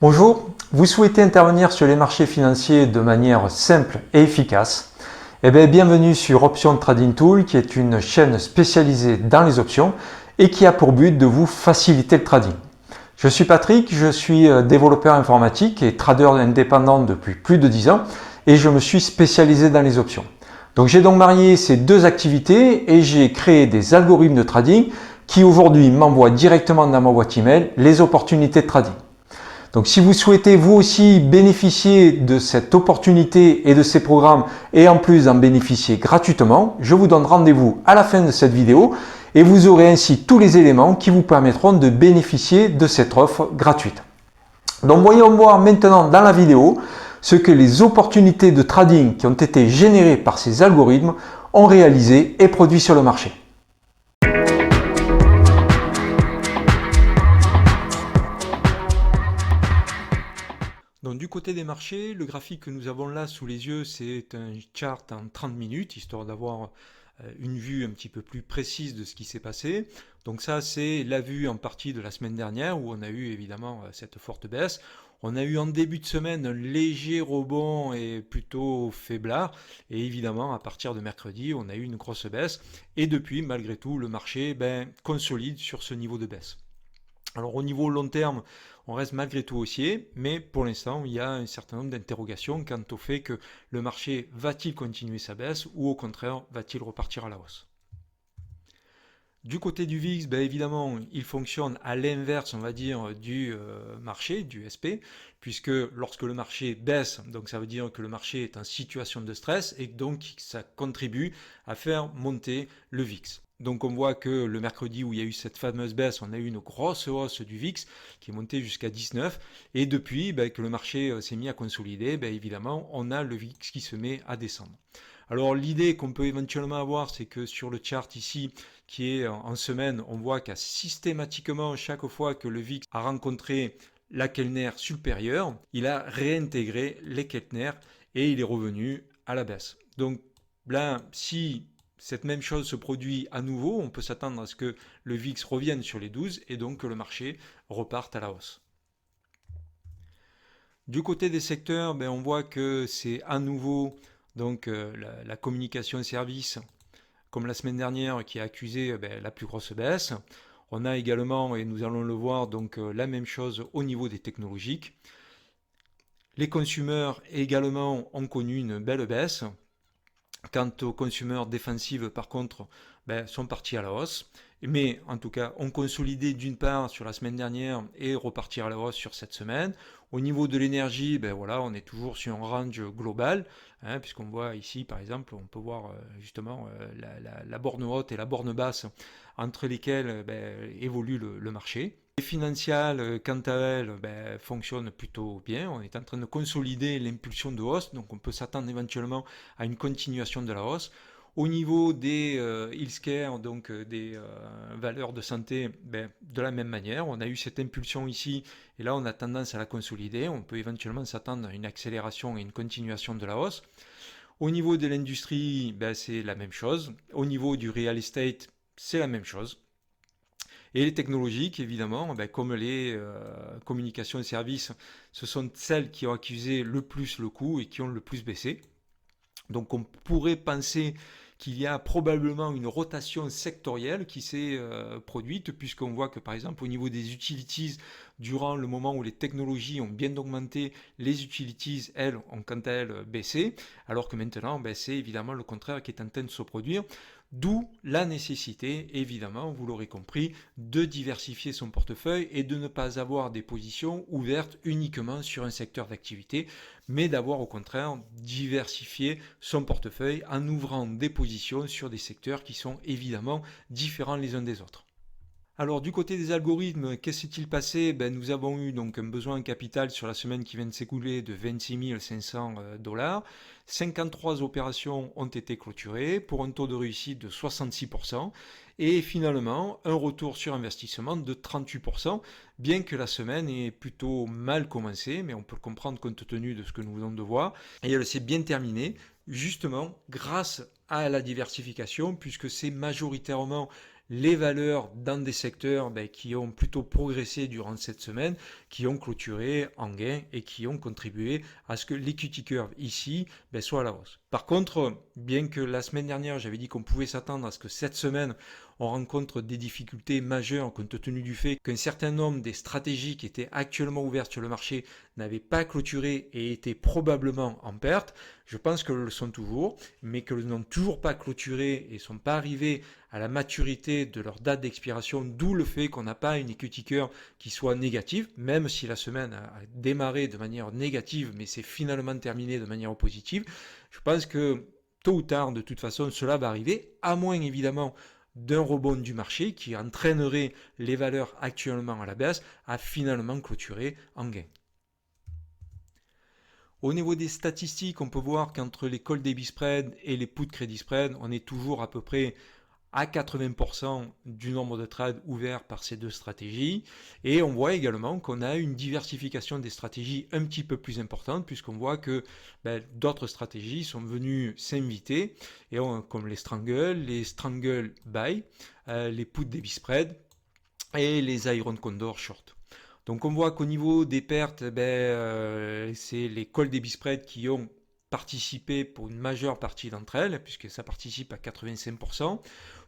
Bonjour, vous souhaitez intervenir sur les marchés financiers de manière simple et efficace? Eh bien, bienvenue sur Option Trading Tool, qui est une chaîne spécialisée dans les options et qui a pour but de vous faciliter le trading. Je suis Patrick, je suis développeur informatique et trader indépendant depuis plus de 10 ans et je me suis spécialisé dans les options. Donc j'ai donc marié ces deux activités et j'ai créé des algorithmes de trading qui aujourd'hui m'envoient directement dans ma boîte email les opportunités de trading. Donc si vous souhaitez vous aussi bénéficier de cette opportunité et de ces programmes et en plus d'en bénéficier gratuitement, je vous donne rendez-vous à la fin de cette vidéo et vous aurez ainsi tous les éléments qui vous permettront de bénéficier de cette offre gratuite. Donc voyons voir maintenant dans la vidéo ce que les opportunités de trading qui ont été générées par ces algorithmes ont réalisé et produit sur le marché. Donc du côté des marchés, le graphique que nous avons là sous les yeux, c'est un chart en 30 minutes, histoire d'avoir une vue un petit peu plus précise de ce qui s'est passé. Donc ça, c'est la vue en partie de la semaine dernière, où on a eu évidemment cette forte baisse. On a eu en début de semaine un léger rebond et plutôt faiblard. Et évidemment, à partir de mercredi, on a eu une grosse baisse. Et depuis, malgré tout, le marché consolide sur ce niveau de baisse. Alors au niveau long terme, on reste malgré tout haussier, mais pour l'instant, il y a un certain nombre d'interrogations quant au fait que le marché va-t-il continuer sa baisse ou au contraire va-t-il repartir à la hausse. Du côté du VIX, évidemment, il fonctionne à l'inverse, on va dire, du marché, du SP, puisque lorsque le marché baisse, donc ça veut dire que le marché est en situation de stress et donc ça contribue à faire monter le VIX. Donc on voit que le mercredi où il y a eu cette fameuse baisse, on a eu une grosse hausse du VIX qui est montée jusqu'à 19. Et depuis que le marché s'est mis à consolider, évidemment, on a le VIX qui se met à descendre. Alors l'idée qu'on peut éventuellement avoir, c'est que sur le chart ici, qui est en semaine, on voit qu'à systématiquement, chaque fois que le VIX a rencontré la Kellner supérieure, il a réintégré les Kellner et il est revenu à la baisse. Donc là, si cette même chose se produit à nouveau, on peut s'attendre à ce que le VIX revienne sur les 12 et donc que le marché reparte à la hausse. Du côté des secteurs, on voit que c'est à nouveau donc, la communication service, comme la semaine dernière, qui a accusé la plus grosse baisse. On a également, et nous allons le voir, donc la même chose au niveau des technologiques. Les consommateurs également ont connu une belle baisse. Quant aux consommateurs défensifs, par contre, sont partis à la hausse. Mais en tout cas, ont consolidé d'une part sur la semaine dernière et repartir à la hausse sur cette semaine. Au niveau de l'énergie, voilà, on est toujours sur un range global, puisqu'on voit ici, par exemple, on peut voir justement la borne haute et la borne basse entre lesquelles évolue le marché. Les financiales, quant à elles, fonctionnent plutôt bien. On est en train de consolider l'impulsion de hausse, donc on peut s'attendre éventuellement à une continuation de la hausse. Au niveau des healthcare, donc des valeurs de santé, de la même manière, on a eu cette impulsion ici et là on a tendance à la consolider. On peut éventuellement s'attendre à une accélération et une continuation de la hausse. Au niveau de l'industrie, c'est la même chose. Au niveau du real estate, c'est la même chose. Et les technologiques, évidemment, comme les communications et services, ce sont celles qui ont accusé le plus le coût et qui ont le plus baissé. Donc on pourrait penser qu'il y a probablement une rotation sectorielle qui s'est produite, puisqu'on voit que par exemple au niveau des utilities, durant le moment où les technologies ont bien augmenté, les utilities, elles, ont quant à elles baissé, alors que maintenant, c'est évidemment le contraire qui est en train de se produire. D'où la nécessité, évidemment, vous l'aurez compris, de diversifier son portefeuille et de ne pas avoir des positions ouvertes uniquement sur un secteur d'activité, mais d'avoir au contraire diversifié son portefeuille en ouvrant des positions sur des secteurs qui sont évidemment différents les uns des autres. Alors du côté des algorithmes, qu'est-ce qui s'est passé? Nous avons eu donc un besoin en capital sur la semaine qui vient de s'écouler de 26 500 $. 53 opérations ont été clôturées pour un taux de réussite de 66% et finalement un retour sur investissement de 38%, bien que la semaine ait plutôt mal commencé, mais on peut le comprendre compte tenu de ce que nous venons de voir. Et elle s'est bien terminée justement grâce à la diversification, puisque c'est majoritairement les valeurs dans des secteurs qui ont plutôt progressé durant cette semaine, qui ont clôturé en gain et qui ont contribué à ce que l'equity curve ici soit à la hausse. Par contre, bien que la semaine dernière j'avais dit qu'on pouvait s'attendre à ce que cette semaine on rencontre des difficultés majeures compte tenu du fait qu'un certain nombre des stratégies qui étaient actuellement ouvertes sur le marché n'avaient pas clôturé et étaient probablement en perte. Je pense qu'elles le sont toujours, mais qu'elles n'ont toujours pas clôturé et ne sont pas arrivées à la maturité de leur date d'expiration, d'où le fait qu'on n'a pas une equity curve qui soit négative, même si la semaine a démarré de manière négative, mais c'est finalement terminé de manière positive. Je pense que tôt ou tard, de toute façon, cela va arriver, à moins évidemment d'un rebond du marché qui entraînerait les valeurs actuellement à la baisse à finalement clôturer en gain. Au niveau des statistiques, on peut voir qu'entre les call debit spread et les put credit spread, on est toujours à peu près à 80% du nombre de trades ouverts par ces deux stratégies. Et on voit également qu'on a une diversification des stratégies un petit peu plus importante, puisqu'on voit que d'autres stratégies sont venues s'inviter, et comme les strangle buy, les put debit spread et les iron condor short. Donc on voit qu'au niveau des pertes, c'est les call debit spread qui ont participé pour une majeure partie d'entre elles, puisque ça participe à 85%.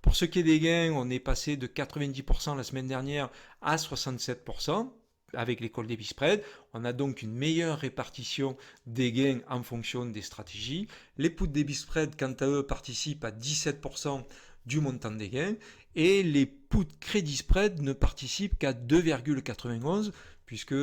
Pour ce qui est des gains, on est passé de 90% la semaine dernière à 67% avec les call debit spread. On a donc une meilleure répartition des gains en fonction des stratégies. Les put debit spread, quant à eux, participent à 17% du montant des gains et les put credit spread ne participent qu'à 2,91, puisque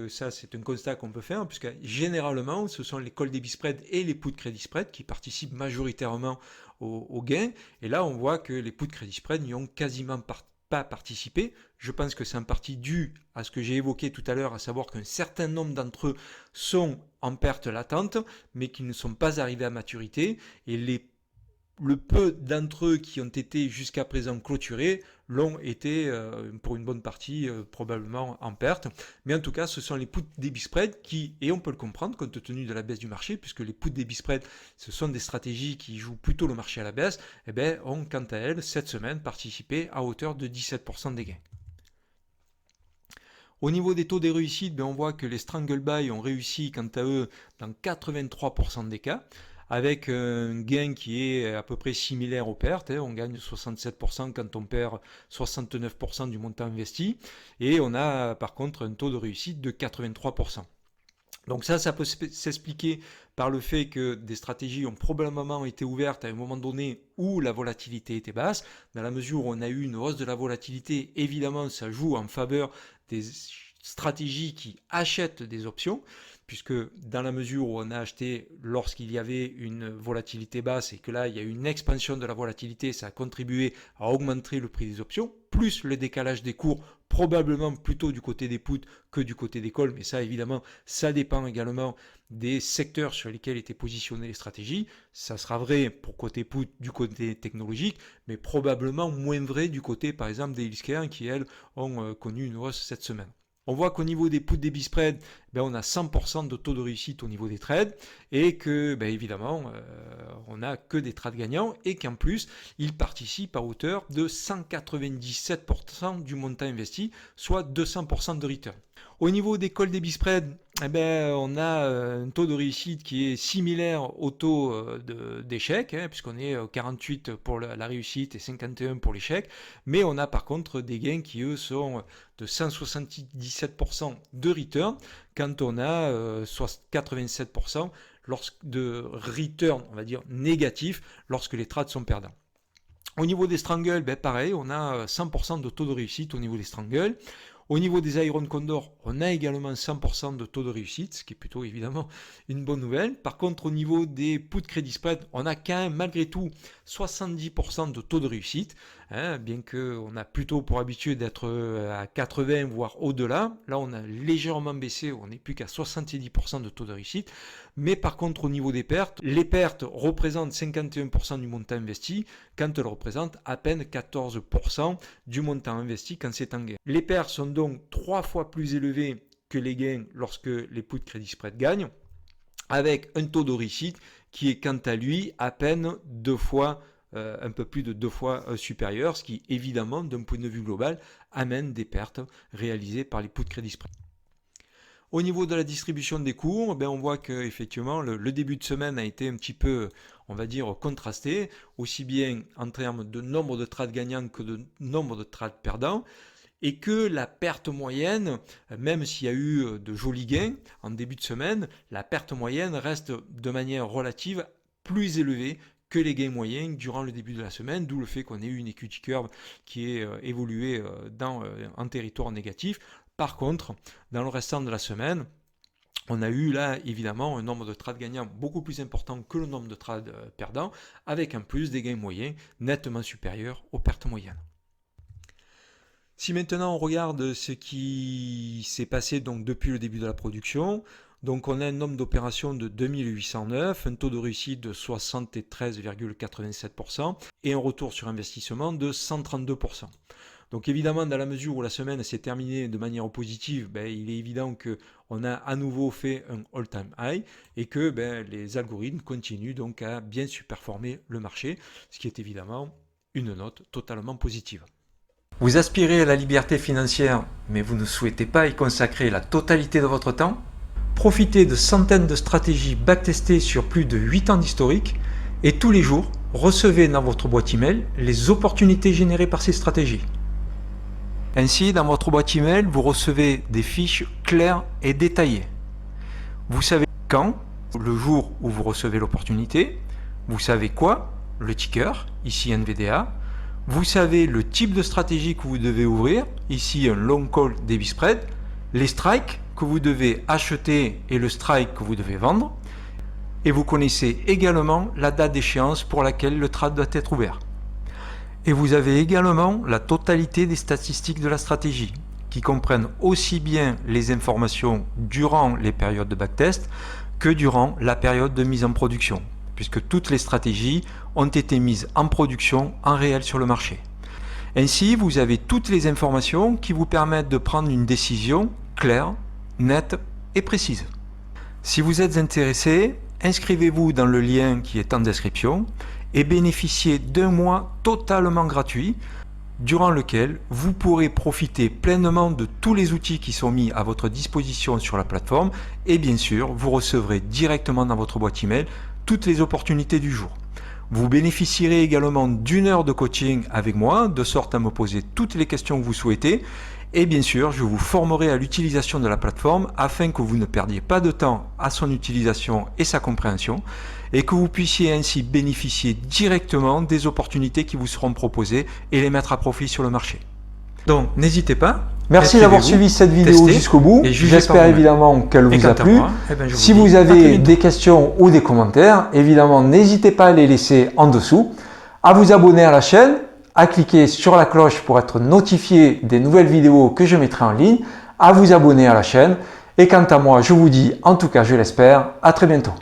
ça c'est un constat qu'on peut faire, puisque généralement ce sont les call debit spread et les put credit spread qui participent majoritairement aux gains, et là on voit que les put credit spread n'y ont quasiment pas participé. Je pense que c'est en partie dû à ce que j'ai évoqué tout à l'heure, à savoir qu'un certain nombre d'entre eux sont en perte latente, mais qui ne sont pas arrivés à maturité, et le peu d'entre eux qui ont été jusqu'à présent clôturés l'ont été pour une bonne partie probablement en perte. Mais en tout cas, ce sont les put debit spread qui, et on peut le comprendre compte tenu de la baisse du marché, puisque les put debit spread, ce sont des stratégies qui jouent plutôt le marché à la baisse, ont quant à elles, cette semaine, participé à hauteur de 17% des gains. Au niveau des taux de réussite, on voit que les strangle buy ont réussi quant à eux dans 83% des cas, avec un gain qui est à peu près similaire aux pertes. On gagne 67% quand on perd 69% du montant investi. Et on a par contre un taux de réussite de 83%. Donc ça peut s'expliquer par le fait que des stratégies ont probablement été ouvertes à un moment donné où la volatilité était basse. Dans la mesure où on a eu une hausse de la volatilité, évidemment ça joue en faveur des stratégies qui achètent des options, puisque dans la mesure où on a acheté lorsqu'il y avait une volatilité basse et que là il y a eu une expansion de la volatilité, ça a contribué à augmenter le prix des options, plus le décalage des cours, probablement plutôt du côté des puts que du côté des calls, mais ça évidemment ça dépend également des secteurs sur lesquels étaient positionnées les stratégies. Ça sera vrai pour côté put du côté technologique, mais probablement moins vrai du côté par exemple des healthcare qui elles ont connu une hausse cette semaine. On voit qu'au niveau des put debit spread, on a 100% de taux de réussite au niveau des trades et que évidemment on n'a que des trades gagnants et qu'en plus ils participent à hauteur de 197% du montant investi, soit 200% de return. Au niveau des call debit spread, on a un taux de réussite qui est similaire au taux d'échec, puisqu'on est 48 pour la réussite et 51 pour l'échec, mais on a par contre des gains qui eux sont de 177% de return, quand on a 87% de return, on va dire négatif, lorsque les trades sont perdants. Au niveau des strangles, pareil, on a 100% de taux de réussite au niveau des strangles. Au niveau des Iron Condor, on a également 100% de taux de réussite, ce qui est plutôt évidemment une bonne nouvelle. Par contre, au niveau des put credit spread, on a quand même malgré tout 70% de taux de réussite, bien qu'on a plutôt pour habitude d'être à 80 voire au-delà. Là, on a légèrement baissé, on n'est plus qu'à 70% de taux de réussite. Mais par contre, au niveau des pertes, les pertes représentent 51% du montant investi, quand elles représentent à peine 14% du montant investi quand c'est en gain. Les pertes sont donc 3 fois plus élevées que les gains lorsque les put credit spread gagnent, avec un taux de réussite qui est quant à lui à peine 2 fois un peu plus de 2 fois supérieur, ce qui évidemment d'un point de vue global amène des pertes réalisées par les puts credit spread. Au niveau de la distribution des cours, on voit que effectivement le début de semaine a été un petit peu, on va dire, contrasté, aussi bien en termes de nombre de trades gagnants que de nombre de trades perdants, et que la perte moyenne, même s'il y a eu de jolis gains en début de semaine, la perte moyenne reste de manière relative plus élevée que les gains moyens durant le début de la semaine, d'où le fait qu'on ait eu une equity curve qui est évoluée en territoire négatif. Par contre, dans le restant de la semaine, on a eu là évidemment un nombre de trades gagnants beaucoup plus important que le nombre de trades perdants, avec en plus des gains moyens nettement supérieurs aux pertes moyennes. Si maintenant on regarde ce qui s'est passé donc depuis le début de la production, donc on a un nombre d'opérations de 2809, un taux de réussite de 73,87% et un retour sur investissement de 132%. Donc évidemment, dans la mesure où la semaine s'est terminée de manière positive, il est évident qu'on a à nouveau fait un all-time high et que les algorithmes continuent donc à bien surperformer le marché, ce qui est évidemment une note totalement positive. Vous aspirez à la liberté financière, mais vous ne souhaitez pas y consacrer la totalité de votre temps? Profitez de centaines de stratégies backtestées sur plus de 8 ans d'historique et tous les jours, recevez dans votre boîte email les opportunités générées par ces stratégies. Ainsi, dans votre boîte email, vous recevez des fiches claires et détaillées. Vous savez quand, le jour où vous recevez l'opportunité, vous savez quoi, le ticker, ici NVDA, vous savez le type de stratégie que vous devez ouvrir, ici un long call debit spread, les strikes que vous devez acheter et le strike que vous devez vendre, et vous connaissez également la date d'échéance pour laquelle le trade doit être ouvert. Et vous avez également la totalité des statistiques de la stratégie, qui comprennent aussi bien les informations durant les périodes de backtest que durant la période de mise en production, puisque toutes les stratégies ont été mises en production en réel sur le marché. Ainsi, vous avez toutes les informations qui vous permettent de prendre une décision claire, nette et précise. Si vous êtes intéressé, inscrivez-vous dans le lien qui est en description et bénéficiez d'un mois totalement gratuit durant lequel vous pourrez profiter pleinement de tous les outils qui sont mis à votre disposition sur la plateforme et bien sûr, vous recevrez directement dans votre boîte email toutes les opportunités du jour. Vous bénéficierez également d'une heure de coaching avec moi, de sorte à me poser toutes les questions que vous souhaitez. Et bien sûr, je vous formerai à l'utilisation de la plateforme afin que vous ne perdiez pas de temps à son utilisation et sa compréhension et que vous puissiez ainsi bénéficier directement des opportunités qui vous seront proposées et les mettre à profit sur le marché. Donc, n'hésitez pas. Merci d'avoir suivi cette vidéo jusqu'au bout. J'espère évidemment qu'elle vous a plu. Si vous avez des questions ou des commentaires, évidemment, n'hésitez pas à les laisser en dessous, à vous abonner à la chaîne, à cliquer sur la cloche pour être notifié des nouvelles vidéos que je mettrai en ligne, à vous abonner à la chaîne. Et quant à moi, je vous dis, en tout cas je l'espère, à très bientôt.